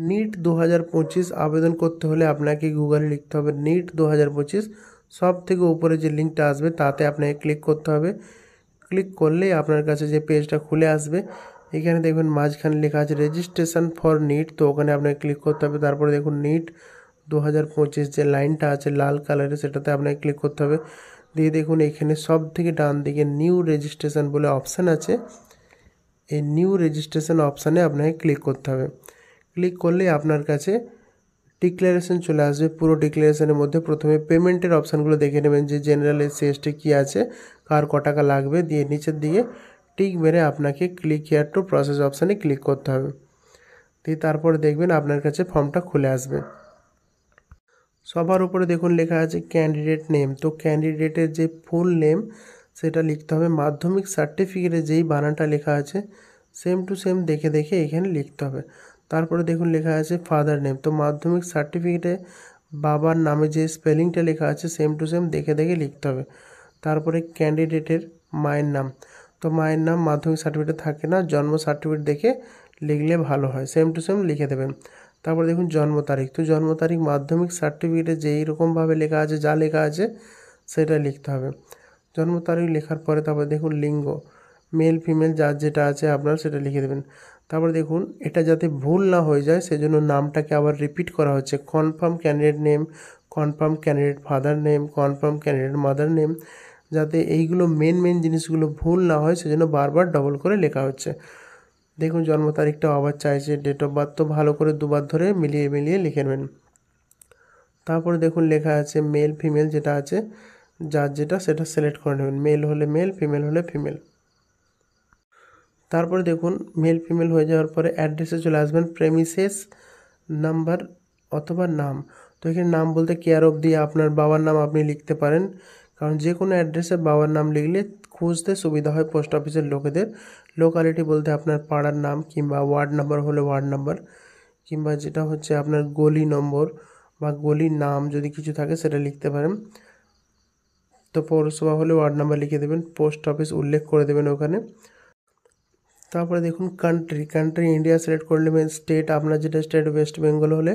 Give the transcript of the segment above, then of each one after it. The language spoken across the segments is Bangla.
নিট 2025 আবেদন করতে হলে আপনাকে গুগলে লিখতে হবে নিট 2025। সব থেকে উপরে যে লিঙ্কটা আসবে তাতে আপনাকে ক্লিক করতে হবে। ক্লিক করলেই আপনার কাছে যে পেজটা খুলে আসবে, এখানে দেখবেন মাঝখানে লেখা আছে রেজিস্ট্রেশন ফর নিট, তো ওখানে আপনাকে ক্লিক করতে হবে। তারপরে দেখুন নিট 2025 যে লাইনটা আছে লাল কালারের, সেটাতে আপনাকে ক্লিক করতে হবে। দিয়ে দেখুন এখানে সব থেকে ডান দিকে নিউ রেজিস্ট্রেশন বলে অপশান আছে, এই নিউ রেজিস্ট্রেশন অপশানে আপনাকে ক্লিক করতে হবে। ক্লিক করলেই আপনার কাছে ডিক্লারেশন চলে আসবে। পুরো ডিক্লারেশনের মধ্যে প্রথমে পেমেন্টের অপশানগুলো দেখে নেবেন যে জেনারেল এসসি এসটি কী আছে, কার ক টাকা লাগবে, দিয়ে নিচের দিকে টিক মেরে আপনাকে ক্লিক হিয়ার টু প্রসেস অপশানে ক্লিক করতে হবে। দিয়ে তারপরে দেখবেন আপনার কাছে ফর্মটা খুলে আসবে। সবার উপরে দেখুন লেখা আছে ক্যান্ডিডেট নেম, তো ক্যান্ডিডেটের যে ফুল নেম সেটা লিখতে হবে। মাধ্যমিক সার্টিফিকেটে যেই বানানটা লেখা আছে সেম টু সেম দেখে দেখে এখানে লিখতে হবে। তারপরে দেখুন লেখা আছে ফাদার নেম, তো মাধ্যমিক সার্টিফিকেটে বাবার নামে যে স্পেলিংটা লেখা আছে সেম টু সেম দেখে দেখে লিখতে হবে। তারপরে ক্যান্ডিডেটের মায়ের নাম, তো মায়ের নাম মাধ্যমিক সার্টিফিকেটে থাকে না, জন্ম সার্টিফিকেট দেখে লিখলে ভালো হয়, সেম টু সেম লিখে দেবেন। তারপরে দেখুন জন্ম তারিখ, তো জন্ম তারিখ মাধ্যমিক সার্টিফিকেটে যেই রকমভাবে লেখা আছে, যা লেখা আছে সেটা লিখতে হবে। জন্ম তারিখ লেখার পরে তারপরে দেখুন লিঙ্গ, মেল ফিমেল যার যেটা আছে আপনার সেটা লিখে দেবেন। তারপরে দেখুন এটা যাতে ভুল না হয়ে যায় সেজন্য নামটাকে আবার রিপিট করা হচ্ছে, confirm candidate name, confirm candidate father name, confirm candidate mother name, যাতে এইগুলো মেন জিনিসগুলো ভুল না হয় সেজন্য বারবার ডবল করে লেখা হচ্ছে। দেখুন জন্ম তারিখটাও আবার চাইছে, ডেট অফ বার্থ তো ভালো করে দুবার ধরে মিলিয়ে লিখে নেবেন। তারপরে দেখুন লেখা আছে মেল ফিমেল যেটা আছে, যার যেটা সেটা সিলেক্ট করে নেবেন, মেল হলে মেল, ফিমেল হলে ফিমেল। তারপরে দেখুন মেল ফিমেল হয়ে যাওয়ার পরে অ্যাড্রেসে চলে আসবেন, প্রেমিসেস নাম্বার অথবা নাম, তো এখানে নাম বলতে কেয়ার অফ দিয়ে আপনার বাবার নাম আপনি লিখতে পারেন, কারণ যে কোনো অ্যাড্রেসে বাবার নাম লিখলে খুঁজতে সুবিধা হয় পোস্ট অফিসের লোকেদের। লোকালিটি বলতে আপনার পাড়ার নাম, কিংবা ওয়ার্ড নাম্বার হলে ওয়ার্ড নাম্বার, কিংবা যেটা হচ্ছে আপনার গলি নম্বর বা গলির নাম যদি কিছু থাকে সেটা লিখতে পারেন। তো পৌরসভা হলে ওয়ার্ড নাম্বার লিখে দেবেন, পোস্ট অফিস উল্লেখ করে দেবেন ওখানে। তারপরে দেখুন কান্ট্রি ইন্ডিয়া সিলেক্ট করে নেবেন। স্টেট আপনার যেটা স্টেট ওয়েস্ট বেঙ্গল হলে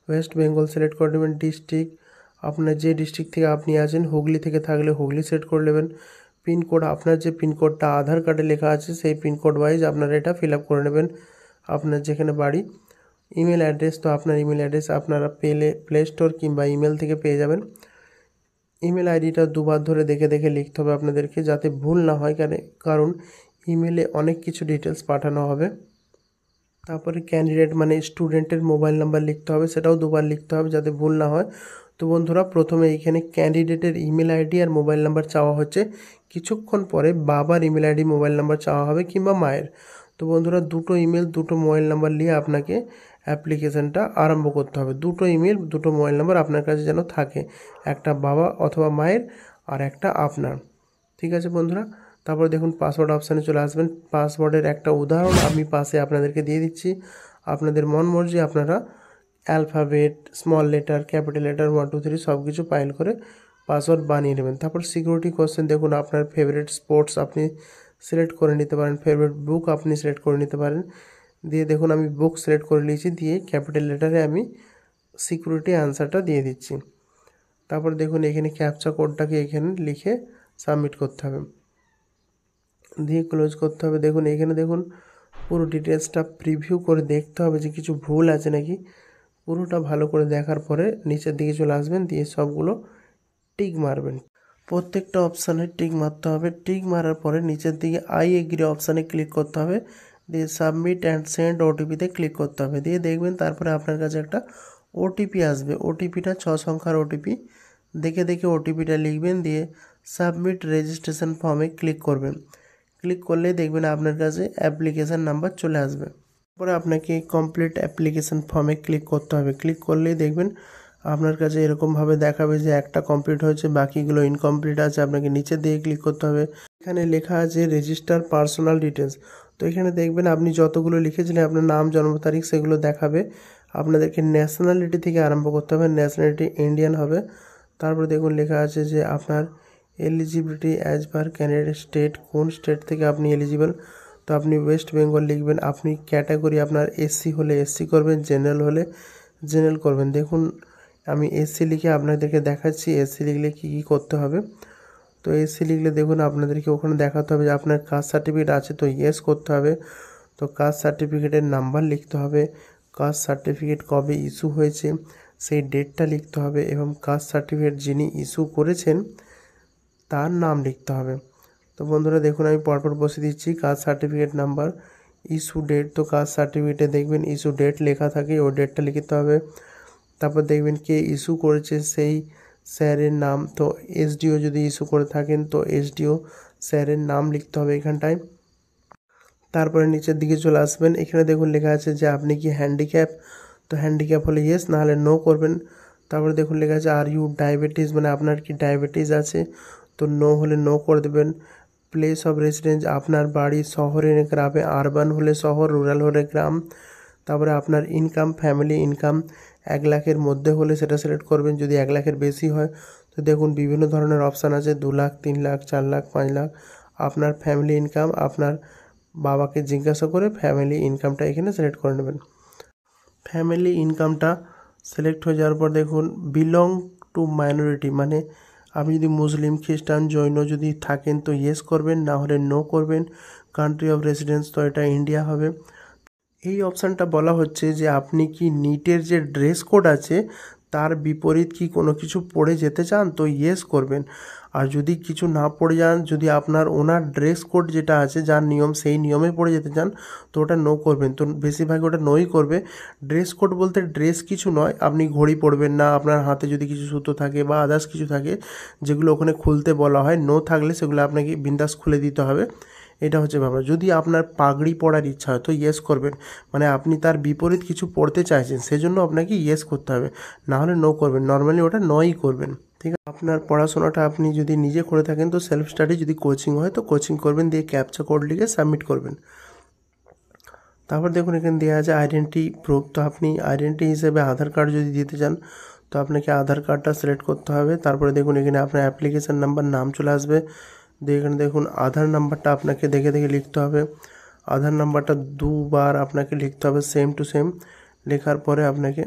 ওয়েস্ট বেঙ্গল সিলেক্ট করে নেবেন। ডিস্ট্রিক্ট আপনার যে ডিস্ট্রিক্ট থেকে আপনি আছেন, হুগলি থেকে থাকলে হুগলি সিলেক্ট করে নেবেন। পিনকোড আপনার যে পিনকোডটা আধার কার্ডে লেখা আছে সেই পিনকোড ওয়াইজ আপনারা এটা ফিল আপ করে নেবেন আপনার যেখানে বাড়ি। ইমেল অ্যাড্রেস, তো আপনার ইমেল অ্যাড্রেস আপনারা প্লে স্টোর কিংবা ইমেল থেকে পেয়ে যাবেন। ইমেল আইডিটা দুবার ধরে দেখে দেখে লিখতে হবে আপনাদেরকে, যাতে ভুল না হয়, কারণ ইমেলে অনেক কিছু ডিটেলস পাঠানো হবে। তারপরে ক্যান্ডিডেট মানে স্টুডেন্টের মোবাইল নাম্বার লিখতে হবে, সেটাও দুবার লিখতে হবে যাতে ভুল না হয়। তো বন্ধুরা প্রথমে এইখানে ক্যান্ডিডেটের ইমেল আইডি আর মোবাইল নাম্বার চাওয়া হচ্ছে, কিছুক্ষণ পরে বাবার ইমেল আইডি মোবাইল নাম্বার চাওয়া হবে কিংবা মায়ের। তো বন্ধুরা দুটো ইমেল দুটো মোবাইল নাম্বার নিয়ে আপনাকে অ্যাপ্লিকেশানটা আরম্ভ করতে হবে। দুটো ইমেল দুটো মোবাইল নাম্বার আপনার কাছে যেন থাকে, একটা বাবা অথবা মায়ের আর একটা আপনার। ঠিক আছে বন্ধুরা, তারপর দেখুন পাসওয়ার্ড অপশানে চলে আসবেন। পাসওয়ার্ডের একটা উদাহরণ আমি পাশে আপনাদেরকে দিয়ে দিচ্ছি, আপনাদের মন মর্জি আপনারা alphabet, small letter, capital letter 1 2 3 সব কিছু পাইল করে পাসওয়ার্ড বানিয়ে নেবেন। তারপর সিকিউরিটি কোশ্চেন দেখুন আপনার ফেভারিট স্পোর্টস আপনি সিলেক্ট করে নিতে পারেন, ফেভারিট বুক আপনি সিলেক্ট করে নিতে পারেন। দিয়ে দেখুন আমি বুক সিলেক্ট করে নিয়েছি, দিয়ে ক্যাপিটাল লেটারে আমি সিকিউরিটি অ্যান্সারটা দিয়ে দিচ্ছি। তারপর দেখুন এখানে ক্যাপচা কোডটাকে এখানে লিখে সাবমিট করতে হবে, দিয়ে ক্লোজ করতে হবে। দেখুন এখানে দেখুন পুরো ডিটেলসটা প্রিভিউ করে দেখতে হবে যে কিছু ভুল আছে নাকি। পুরোটা ভালো করে দেখার পরে নিচের দিকে চলে আসবেন, দিয়ে সবগুলো টিক মারবেন, প্রত্যেকটা অপশানে টিক মারতে হবে। টিক মারার পরে নিচের দিকে আই এগ্রি অপশানে ক্লিক করতে হবে, দিয়ে সাবমিট অ্যান্ড সেন্ড ওটিপিতে ক্লিক করতে হবে। দিয়ে দেখবেন তারপরে আপনার কাছে একটা ওটিপি আসবে, ওটিপিটা 6 সংখ্যার ওটিপি, দেখে দেখে ওটিপিটা লিখবেন, দিয়ে সাবমিট রেজিস্ট্রেশন ফর্মে ক্লিক করবেন। ক্লিক করলেই দেখবেন আপনার কাছে অ্যাপ্লিকেশান নাম্বার চলে আসবে। তারপরে আপনাকে কমপ্লিট অ্যাপ্লিকেশান ফর্মে ক্লিক করতে হবে। ক্লিক করলেই দেখবেন আপনার কাছে এরকমভাবে দেখাবে যে একটা কমপ্লিট হয়েছে, বাকিগুলো ইনকমপ্লিট আছে, আপনাকে নিচের দিকে ক্লিক করতে হবে। এখানে লেখা আছে রেজিস্টার পার্সোনাল ডিটেলস, তো এখানে দেখবেন আপনি যতগুলো লিখেছিলেন আপনার নাম জন্ম তারিখ সেগুলো দেখাবে। আপনাদেরকে ন্যাশনালিটি থেকে আরম্ভ করতে হবে, ন্যাশনালিটি ইন্ডিয়ান হবে। তারপরে দেখুন লেখা আছে যে আপনার eligibility as per candidate state, কোন স্টেট থেকে আপনি এলিজিবল, তো আপনি ওয়েস্ট বেঙ্গল লিখবেন। আপনি ক্যাটাগরি আপনার এসসি হলে এসসি করবেন, জেনারেল হলে জেনারেল করবেন। দেখুন আমি এসসি লিখে আপনাদেরকে দেখাচ্ছি এসসি লিখলে কী কী করতে হবে। তো এসসি লিখলে দেখুন আপনাদেরকে ওখানে দেখাতে হবে যে আপনার কাস্ট সার্টিফিকেট আছে তো ইয়েস করতে হবে। তো কাস্ট সার্টিফিকেটের নাম্বার লিখতে হবে, কাস্ট সার্টিফিকেট কবে ইস্যু হয়েছে সেই ডেটটা লিখতে হবে, এবং কাস্ট সার্টিফিকেট যিনি ইস্যু করেছেন তার নাম লিখতে হবে। তো বন্ধুরা দেখুন আমি পরপর বসে দিচ্ছি। Caste certificate number, issue date, তো কাস্ট সার্টিফিকেটে দেখবেন ইস্যু ডেট লেখা থাকে, ওই ডেটটা লিখতে হবে। তারপর দেখবেন কে ইস্যু করেছে সেই স্যারের নাম, তো এসডিও যদি ইস্যু করে থাকেন তো এসডিও স্যারের নাম লিখতে হবে এখানটায়। তারপরে নিচের দিকে চলে আসবেন, এখানে দেখুন লেখা আছে যে আপনি কি হ্যান্ডিক্যাপ, তো হ্যান্ডিক্যাপ হলে ইয়েস, না হলে নো করবেন। তারপরে দেখুন লেখা আছে আর ইউ ডায়াবেটিস, মানে আপনার কি ডায়াবেটিস আছে, তো নো হলে নো করে দেবেন। প্লেস অফ রেসিডেন্স, আপনার বাড়ি শহরে না গ্রামে, আরবান হলে শহর, রুরাল হলে গ্রাম। তারপরে আপনার ইনকাম, ফ্যামিলি ইনকাম 1 লাখের মধ্যে হলে সেটা সিলেক্ট করবেন, যদি 1 লাখের বেশি হয় তো দেখুন বিভিন্ন ধরনের অপশান আছে, 2 লাখ, 3 লাখ, 4 লাখ, 5 লাখ। আপনার ফ্যামিলি ইনকাম আপনার বাবাকে জিজ্ঞাসা করে ফ্যামিলি ইনকামটা এখানে সিলেক্ট করে নেবেন। ফ্যামিলি ইনকামটা সিলেক্ট হয়ে যাওয়ার পর দেখুন বিলং টু মাইনরিটি, মানে আপনি যদি মুসলিম, খ্রিস্টান, জৈন যদি থাকেন তো ইয়েস করবেন, না হলে নো করবেন। কান্ট্রি অফ রেসিডেন্স, তো এটা ইন্ডিয়া হবে। এই অপশানটা বলা হচ্ছে যে আপনি কি নিটের যে ড্রেস কোড আছে তার বিপরীত কি কোনো কিছু পরে যেতে চান, তো ইয়েস করবেন। আর যদি কিছু না পড়ে যান, যদি আপনার ওনার ড্রেস কোড যেটা আছে যার নিয়ম সেই নিয়মে পড়ে যেতে চান তো ওটা নো করবেন। তো বেশিরভাগ ওটা নোই করবে। ড্রেস কোড বলতে ড্রেস কিছু নয়, আপনি ঘড়ি পরবেন না, আপনার হাতে যদি কিছু সুতো থাকে বা আদার্স কিছু থাকে যেগুলো ওখানে খুলতে বলা হয়, নো থাকলে সেগুলো আপনাকে বিন্দাস খুলে দিতে হবে। এটা হচ্ছে ব্যাপার। যদি আপনার পাগড়ি পরার ইচ্ছা হয় তো ইয়েস করবেন, মানে আপনি তার বিপরীত কিছু পড়তে চাইছেন সেজন্য আপনাকে ইয়েস করতে হবে, না হলে নো করবেন। নর্মালি ওটা নই করবেন, ঠিক আছে। আপনার পড়াশোনাটা আপনি যদি নিজে করে থাকেন তো সেলফ স্টাডি, যদি কোচিং হয় তো কোচিং করবেন, দিয়ে ক্যাপচা কোড লিখে সাবমিট করবেন। তারপর দেখুন এখানে দেওয়া আছে আইডেন্টি প্রুফ, তো আপনি আইডেন্টি হিসেবে আধার কার্ড যদি দিতে চান তো আপনাকে আধার কার্ডটা সিলেক্ট করতে হবে। তারপরে দেখুন এখানে আপনার অ্যাপ্লিকেশান নাম্বার নাম চলে আসবে, দিয়ে এখানে দেখুন আধার নাম্বারটা আপনাকে দেখে দেখে লিখতে হবে। আধার নাম্বারটা 2 বার আপনাকে লিখতে হবে, সেম টু সেম। লেখার পরে আপনাকে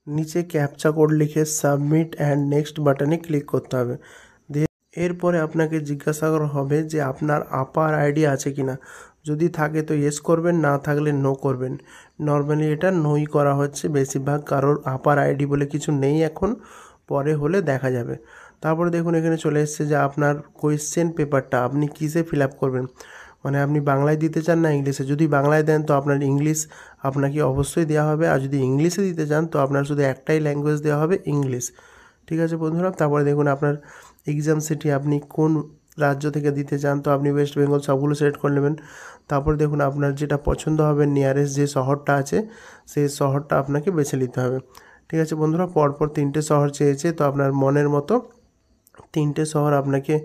নিচে ক্যাপচা কোড লিখে সাবমিট অ্যান্ড নেক্সট বাটনে ক্লিক করতে হবে। দিয়ে এরপরে আপনাকে জিজ্ঞাসা করা হবে যে আপনার আপার আইডি আছে কি না, যদি থাকে তো ইয়েস করবেন, না থাকলে নো করবেন। নর্মালি এটা নোই করা হচ্ছে, বেশিরভাগ কারোর আপার আইডি বলে কিছু নেই এখন, পরে হলে দেখা যাবে। তারপরে দেখুন এখানে চলে এসছে যে আপনার কোয়েশ্চেন পেপারটা আপনি কিসে ফিল আপ করবেন, মানে আপনি বাংলায় দিতে চান না ইংলিশে। যদি বাংলায় দেন তো আপনার ইংলিশ আপনাকে অবশ্যই দেওয়া হবে, আর যদি ইংলিশে দিতে চান তো আপনার শুধু একটাই ল্যাঙ্গুয়েজ দেওয়া হবে, ইংলিশ, ঠিক আছে বন্ধুরা। তারপরে দেখুন আপনার এক্সাম সিটি আপনি কোন রাজ্য থেকে দিতে চান, তো আপনি ওয়েস্ট বেঙ্গল সবগুলো সিলেক্ট করে নেবেন। তারপর দেখুন আপনার যেটা পছন্দ হবে নিয়ারেস্ট যে শহরটা আছে সেই শহরটা আপনাকে বেছে নিতে হবে, ঠিক আছে বন্ধুরা। পরপর 3টে শহর চেয়েছে, তো আপনার মনের মতো 3টে শহর আপনাকে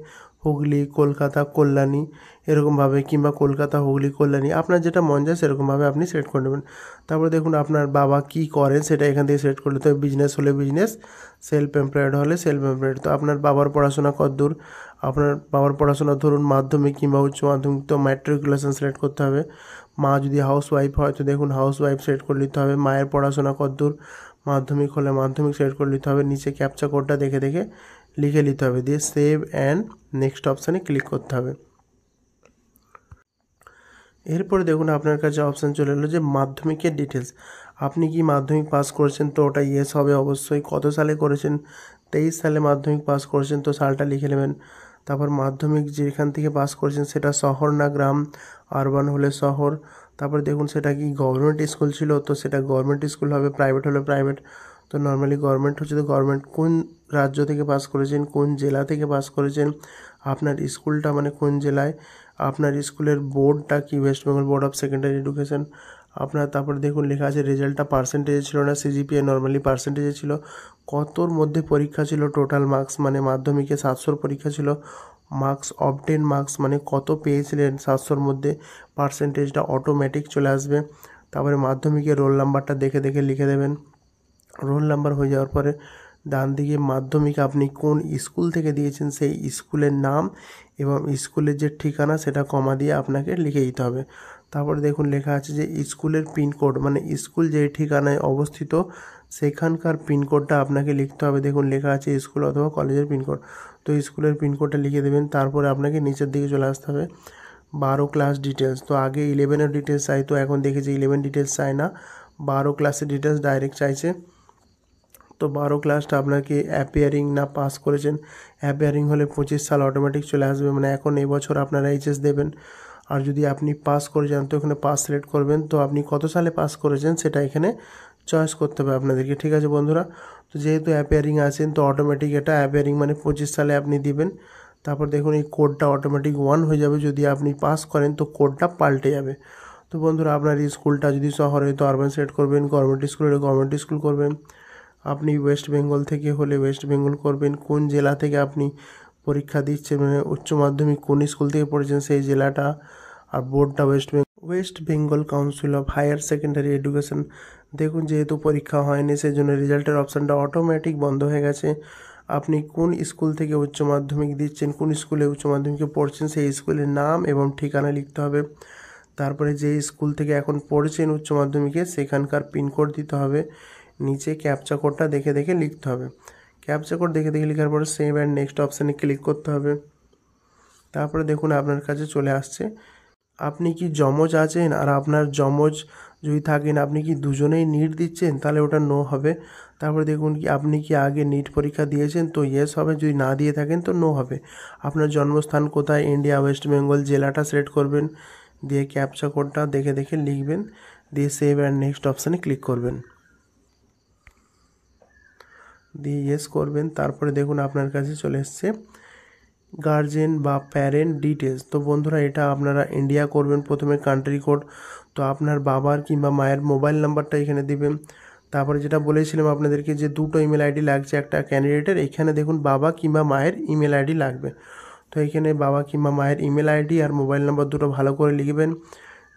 হুগলি, কলকাতা, কল্যাণী এরকমভাবে, কিংবা কলকাতা, হুগলি, কল্যাণী আপনার যেটা মন যায় সেরকমভাবে আপনি সিলেক্ট করে নেবেন। তারপরে দেখুন আপনার বাবা কী করেন সেটা এখান থেকে সিলেক্ট করলে, তো বিজনেস হলে বিজনেস, সেলফ এমপ্লয়েড হলে সেলফ এমপ্লয়েড। তো আপনার বাবার পড়াশোনা কতদূর, আপনার বাবার পড়াশোনা ধরুন মাধ্যমিক কিংবা উচ্চ মাধ্যমিক, তো ম্যাট্রিকুলেশন সিলেক্ট করতে হবে। মা যদি হাউস ওয়াইফ হয় তো দেখুন হাউস ওয়াইফ সিলেক্ট করে নিতে হবে। মায়ের পড়াশোনা কতদূর, মাধ্যমিক হলে মাধ্যমিক সিলেক্ট করে নিতে হবে। নিচে ক্যাপচা কোডটা দেখে দেখে লিখে নিতে হবে, দিয়ে সেভ অ্যান্ড নেক্সট অপশানে ক্লিক করতে হবে। এরপরে দেখুন আপনার কাছে অপশান চলে এলো যে মাধ্যমিকের ডিটেলস, আপনি কি মাধ্যমিক পাস করেছেন, তো ওটা ইয়েস হবে অবশ্যই। কত সালে করেছেন, 23 সালে মাধ্যমিক পাস করেছেন, তো সালটা লিখে নেবেন। তারপর মাধ্যমিক যেখান থেকে পাস করেছেন সেটা শহর না গ্রাম, আরবান হলে শহর। তারপর দেখুন সেটা কি গভর্নমেন্ট স্কুল ছিল, তো সেটা গভর্নমেন্ট স্কুল হবে, প্রাইভেট হলে প্রাইভেট। তো নর্মালি গভর্নমেন্ট হচ্ছে, তো গভর্নমেন্ট। কোন রাজ্য থেকে পাস করেছেন, কোন জেলা থেকে পাস করেছেন, আপনার স্কুলটা মানে কোন জেলায়, আপনার স্কুলের বোর্ডটা কি West Bengal board of secondary education আপনার। তারপরে দেখুন লেখা আছে রেজাল্টটা পার্সেন্টেজে ছিল না সিজিপিএ, নর্মালি পার্সেন্টেজে ছিল। কতর মধ্যে পরীক্ষা ছিল, টোটাল মার্কস, মানে মাধ্যমিকে 700 পরীক্ষা ছিল, মার্কস অবটেন মার্কস মানে কত পেয়েছিলেন 700-র মধ্যে, পার্সেন্টেজটা অটোমেটিক চলে আসবে। তারপরে মাধ্যমিকের রোল নাম্বারটা দেখে দেখে লিখে দেবেন। রোল নাম্বার হয়ে যাওয়ার পরে ডান দিকে মাধ্যমিক আপনি কোন স্কুল থেকে দিয়েছেন সেই স্কুলের নাম এবং স্কুলের যে ঠিকানা সেটা কমা দিয়ে আপনাকে লিখে দিতে হবে। তারপরে দেখুন লেখা আছে যে স্কুলের পিনকোড, মানে স্কুল যেই ঠিকানায় অবস্থিত সেখানকার পিনকোডটা আপনাকে লিখতে হবে। দেখুন লেখা আছে স্কুল অথবা কলেজের পিনকোড, তো স্কুলের পিনকোডটা লিখে দেবেন। তারপরে আপনাকে নিচের দিকে চলে আসতে হবে 12 ক্লাস ডিটেলস। তো আগে 11-এর ডিটেলস চাইতো, এখন দেখেছি 11 ডিটেলস চায় না, 12 ক্লাসের ডিটেলস ডাইরেক্ট চাইছে। তো 12 ক্লাসটা আপনাকে অ্যাপিয়ারিং না পাস করেছেন, অ্যাপিয়ারিং হলে 25 সাল অটোমেটিক চলে আসবে, মানে এখন এবছর আপনারা এইচএস দেবেন। আর যদি আপনি পাস করে যান তো এখানে পাস সিলেক্ট করবেন, তো আপনি কত সালে পাস করেছেন সেটা এখানে চয়েস করতে হবে আপনাদেরকে। ঠিক আছে বন্ধুরা, তো যেহেতু অ্যাপিয়ারিং আছেন তো অটোমেটিক এটা অ্যাপিয়ারিং মানে 25 সালে আপনি দিবেন। তারপর দেখুন এই কোডটা অটোমেটিক 1 হয়ে যাবে, যদি আপনি পাস করেন তো কোডটা পাল্টে যাবে। তো বন্ধুরা আপনার এই স্কুলটা যদি শহরে তো আরবান সিলেক্ট করবেন, গভর্নমেন্ট স্কুল হলে গভর্নমেন্ট স্কুল করবেন, আপনি ওয়েস্ট বেঙ্গল থেকে হলে ওয়েস্ট বেঙ্গল করবেন, কোন জেলা থেকে আপনি পরীক্ষা দিচ্ছেন মানে উচ্চ মাধ্যমিক কোন স্কুল থেকে পড়েছেন সেই জেলাটা, আর বোর্ডটা West Bengal council of higher secondary education. দেখুন যেহেতু পরীক্ষা হয়নি সেই জন্য রেজাল্টের অপশানটা অটোমেটিক বন্ধ হয়ে গেছে। আপনি কোন স্কুল থেকে উচ্চ মাধ্যমিক দিচ্ছেন, কোন স্কুলে উচ্চ মাধ্যমিকে পড়ছেন সেই স্কুলের নাম এবং ঠিকানা লিখতে হবে। তারপরে যে স্কুল থেকে এখন পড়ছেন উচ্চ মাধ্যমিকে সেখানকার পিনকোড দিতে হবে, নিচে ক্যাপচা কোডটা দেখে দেখে লিখতে হবে। ক্যাপচা কোড দেখে দেখে লেখার পরে সেভ অ্যান্ড নেক্সট অপশানে ক্লিক করতে হবে। তারপরে দেখুন আপনার কাছে চলে আসছে আপনি কি যমজ আছেন, আর আপনার যমজ যদি থাকেন আপনি কি দুজনেই নিট দিচ্ছেন তাহলে ওটা নো হবে। তারপরে দেখুন কি আপনি কি আগে নিট পরীক্ষা দিয়েছেন তো ইয়েস হবে, যদি না দিয়ে থাকেন তো নো হবে। আপনার জন্মস্থান কোথায়, ইন্ডিয়া, ওয়েস্ট বেঙ্গল, জেলাটা সিলেক্ট করবেন, দিয়ে ক্যাপচা কোডটা দেখে দেখে লিখবেন, দিয়ে সেভ অ্যান্ড নেক্সট অপশানে ক্লিক করবেন, দিয়ে ইয়েস করবেন। তারপরে দেখুন আপনার কাছে চলে এসছে গার্জেন বা প্যারেন্ট ডিটেলস। তো বন্ধুরা এটা আপনারা ইন্ডিয়া করবেন প্রথমে, কান্ট্রি কোড, তো আপনার বাবার কিংবা মায়ের মোবাইল নাম্বারটা এখানে দিবেন। তারপরে যেটা বলেছিলাম আপনাদেরকে যে দুটো ইমেল আইডি লাগছে একটা ক্যান্ডিডেটের, এখানে দেখুন বাবা কিংবা মায়ের ইমেল আইডি লাগবে। তো এখানে বাবা কিংবা মায়ের ইমেল আইডি আর মোবাইল নাম্বার দুটো ভালো করে লিখবেন,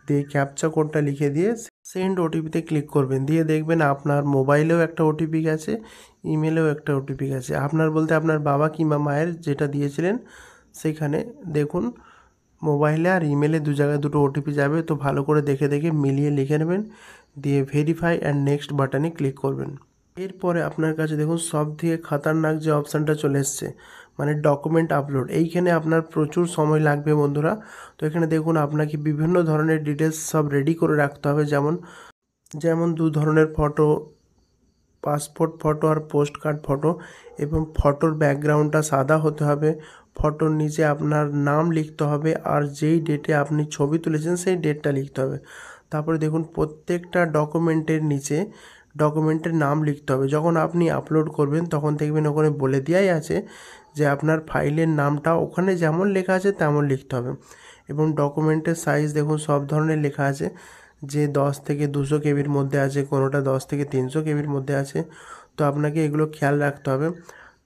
দিয়ে ক্যাপচা কোডটা লিখে দিয়ে সেন্ড ওটিপিতে ক্লিক করবেন, দিয়ে দেখবেন আপনার মোবাইলেও একটা ওটিপি গেছে, ইমেলেও একটা ওটিপি গেছে। আপনার বলতে আপনার বাবা কিংবা মায়ের যেটা দিয়েছিলেন সেখানে দেখুন মোবাইলে আর ইমেলে দু জায়গায় দুটো ওটিপি যাবে, তো ভালো করে দেখে দেখে মিলিয়ে লিখে নেবেন, দিয়ে ভেরিফাই অ্যান্ড নেক্সট বাটনে ক্লিক করবেন। এরপরে আপনার কাছে দেখুন সব থেকে খতরনাক যে অপশানটা চলে এসছে মানে ডকুমেন্ট আপলোড, এইখানে আপনার প্রচুর সময় লাগবে বন্ধুরা। তো এখানে দেখুন আপনাকে বিভিন্ন ধরনের ডিটেলস সব রেডি করে রাখতে হবে, যেমন দু ধরনের ফটো, পাসপোর্ট ফটো আর পোস্ট কার্ড ফটো, এবং ফটোর ব্যাকগ্রাউন্ডটা সাদা হতে হবে, ফটোর নিচে আপনার নাম লিখতে হবে, আর যেই ডেটে আপনি ছবি তুলেছেন সেই ডেটটা লিখতে হবে। তারপরে দেখুন প্রত্যেকটা ডকুমেন্টের নিচে ডকুমেন্টের নাম লিখতে হবে। যখন আপনি আপলোড করবেন তখন দেখবেন ওখানে বলে দেওয়াই আছে যে আপনার ফাইলের নামটা ওখানে যেমন লেখা আছে তেমন লিখতে হবে। এবং ডকুমেন্টের সাইজ দেখুন সব ধরনের লেখা আছে, যে 10 থেকে 200 কেবির মধ্যে আছে, কোনোটা 10 থেকে 300 কেবির মধ্যে আছে, তো আপনাকে এগুলো খেয়াল রাখতে হবে।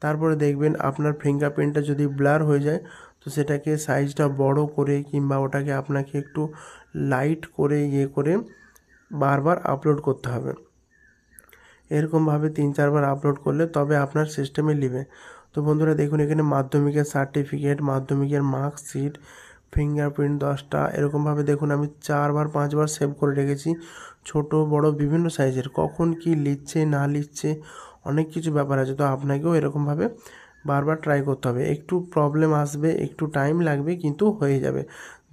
তারপরে দেখবেন আপনার ফিঙ্গারপ্রিন্টটা যদি ব্লার হয়ে যায় তো সেটাকে সাইজটা বড় করে কিংবা ওটাকে আপনাকে একটু লাইট করে করে বারবার আপলোড করতে হবে। এরকমভাবে 3-4 বার আপলোড করলে তবে আপনার সিস্টেমে নেবে। তো বন্ধুরা দেখুন এখানে মাধ্যমিকের সার্টিফিকেট, মাধ্যমিকের মার্কশিট, ফিঙ্গারপ্রিন্ট 10টা, এরকমভাবে দেখুন আমি 4 বার 5 বার সেভ করে রেখেছি, ছোট বড় বিভিন্ন সাইজের। কখন কি লিখছে না লিখছে অনেক কিছু ব্যাপার আছে, তো আপনাকেও এরকমভাবে বারবার ট্রাই করতে হবে। একটু প্রবলেম আসবে, একটু টাইম লাগবে, কিন্তু হয়ে যাবে।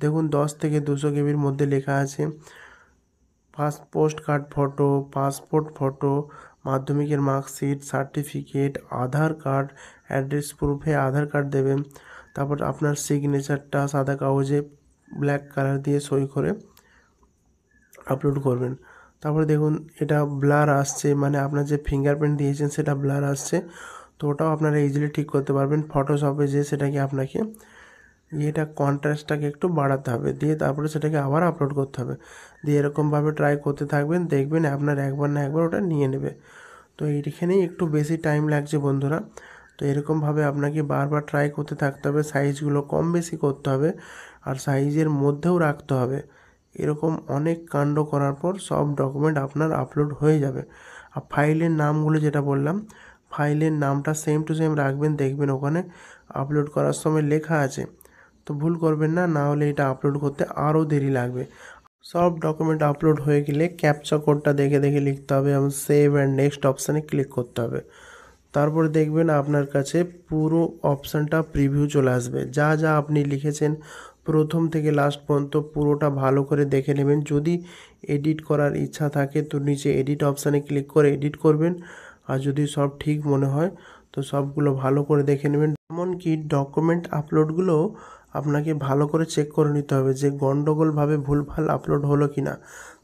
দেখুন 10 থেকে 200 কেবির মধ্যে লেখা আছে post card photo, passport photo, মাধ্যমিকের মার্কশিট, সার্টিফিকেট, আধার কার্ড, অ্যাড্রেস প্রুফে আধার কার্ড দেবেন। তারপর আপনার সিগনেচারটা সাদা কাগজে ব্ল্যাক কালার দিয়ে সই করে আপলোড করবেন। তারপরে দেখুন এটা ব্লার আসছে, মানে আপনার যে ফিঙ্গারপ্রিন্ট দিয়েছেন সেটা ব্লার আসছে, তো ওটাও আপনারা ইজিলি ঠিক করতে পারবেন। ফটোশপে যে সেটাকে আপনাকে এটা কন্ট্রাস্টটাকে একটু বাড়াতে হবে, দিয়ে তারপরে সেটাকে আবার আপলোড করতে হবে, দিয়ে এরকমভাবে ট্রাই করতে থাকবেন, দেখবেন আপনার একবার না একবার ওটা নিয়ে নেবে। তো এইখানেই একটু বেশি টাইম লাগছে বন্ধুরা, তো এরকমভাবে আপনাকে বারবার ট্রাই করতে থাকতে হবে, সাইজগুলো কম বেশি করতে হবে আর সাইজের মধ্যেও রাখতে হবে। এরকম অনেক কাণ্ড করার পর সব ডকুমেন্ট আপনার আপলোড হয়ে যাবে। আর ফাইলের নামগুলো যেটা বললাম, ফাইলের নামটা সেম টু সেম রাখবেন, দেখবেন ওখানে আপলোড করার সময় লেখা আছে, তো ভুল করবেন না, না হলে এটা আপলোড করতে আরও দেরি লাগবে। সব ডকুমেন্ট আপলোড হয়ে গেলে ক্যাপচা কোডটা দেখে দেখে লিখতে হবে এবং সেভ অ্যান্ড নেক্সট অপশানে ক্লিক করতে হবে। তারপরে দেখবেন আপনার কাছে পুরো অপশানটা প্রিভিউ চলে আসবে। যা যা আপনি লিখেছেন প্রথম থেকে লাস্ট পর্যন্ত পুরোটা ভালো করে দেখে নেবেন। যদি এডিট করার ইচ্ছা থাকে তো নিচে এডিট অপশানে ক্লিক করে এডিট করবেন, আর যদি সব ঠিক মনে হয় তো সবগুলো ভালো করে দেখে নেবেন। এমনকি ডকুমেন্ট আপলোডগুলো আপনাকে ভালো করে চেক করে নিতে হবে যে গন্ডগোলভাবে ভুলভাল আপলোড হলো কি না।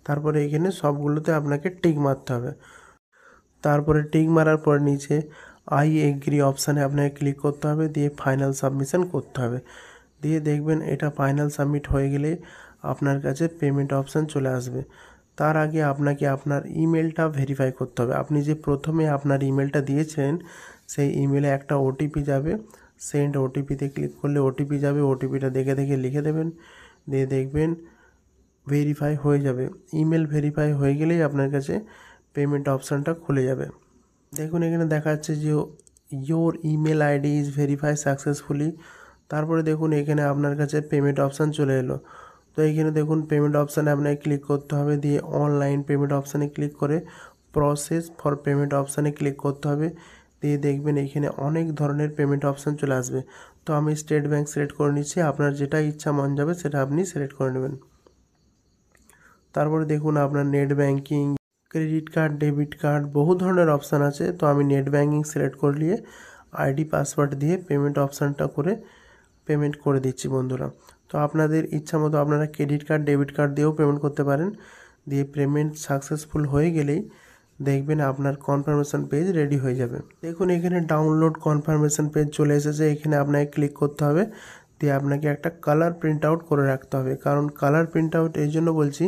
তারপরে এখানে সবগুলোতে আপনাকে টিক মারতে হবে। তারপরে টিক মারার পর নিচে আই এগ্রি অপশানে আপনাকে ক্লিক করতে হবে, দিয়ে ফাইনাল সাবমিশন করতে হবে। দিয়ে দেখবেন এটা ফাইনাল সাবমিট হয়ে গেলে আপনার কাছে পেমেন্ট অপশান চলে আসবে। তার আগে আপনাকে আপনার ইমেলটা ভেরিফাই করতে হবে। আপনি যে প্রথমে আপনার ইমেলটা দিয়েছেন সেই ইমেলে একটা ওটিপি যাবে, সেন্ড ওটিপিতে ক্লিক করলে ওটিপি যাবে, ওটিপিটা দেখে দেখে লিখে দেবেন, দিয়ে দেখবেন ভেরিফাই হয়ে যাবে। ইমেল ভেরিফাই হয়ে গেলেই আপনার কাছে পেমেন্ট অপশানটা খুলে যাবে। দেখুন এখানে দেখা যাচ্ছে যে your email ID is verify successfully. তারপরে দেখুন এখানে আপনার কাছে পেমেন্ট অপশান চলে এলো। তো এইখানে দেখুন পেমেন্ট অপশানে আপনাকে ক্লিক করতে হবে, দিয়ে অনলাইন পেমেন্ট অপশানে ক্লিক করে প্রসেস ফর পেমেন্ট অপশানে ক্লিক করতে হবে। দিয়ে দেখবেন এখানে অনেক ধরনের পেমেন্ট অপশান চলে আসবে। তো আমি স্টেট ব্যাঙ্ক সিলেক্ট করে নিচ্ছি, আপনার যেটা ইচ্ছা মন যাবে সেটা আপনি সিলেক্ট করে নেবেন। তারপরে দেখুন আপনার net banking, credit card, debit card, বহু ধরনের অপশান আছে। তো আমি নেট ব্যাঙ্কিং সিলেক্ট করে নিয়ে আইডি পাসওয়ার্ড দিয়ে পেমেন্ট অপশানটা করে পেমেন্ট করে দিচ্ছি বন্ধুরা। তো আপনাদের ইচ্ছা মতো আপনারা ক্রেডিট কার্ড, ডেবিট কার্ড দিয়েও পেমেন্ট করতে পারেন। দিয়ে পেমেন্ট সাকসেসফুল হয়ে গেলেই দেখবেন আপনার কনফার্মেশন পেজ রেডি হয়ে যাবে। দেখুন এখানে ডাউনলোড কনফার্মেশন পেজ চলে এসেছে, এখানে আপনাকে ক্লিক করতে হবে। দিয়ে আপনাকে একটা কালার প্রিন্ট আউট করে রাখতে হবে, কারণ কালার প্রিন্ট আউট এই জন্য বলছি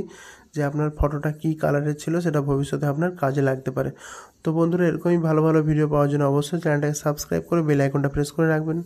যে আপনার ফটোটা কী কালারের ছিল সেটা ভবিষ্যতে আপনার কাজে লাগতে পারে। তো বন্ধুরা এরকমই ভালো ভালো ভিডিও পাওয়ার জন্য অবশ্যই চ্যানেলটাকে সাবস্ক্রাইব করে বেল আইকনটা প্রেস করে রাখবেন।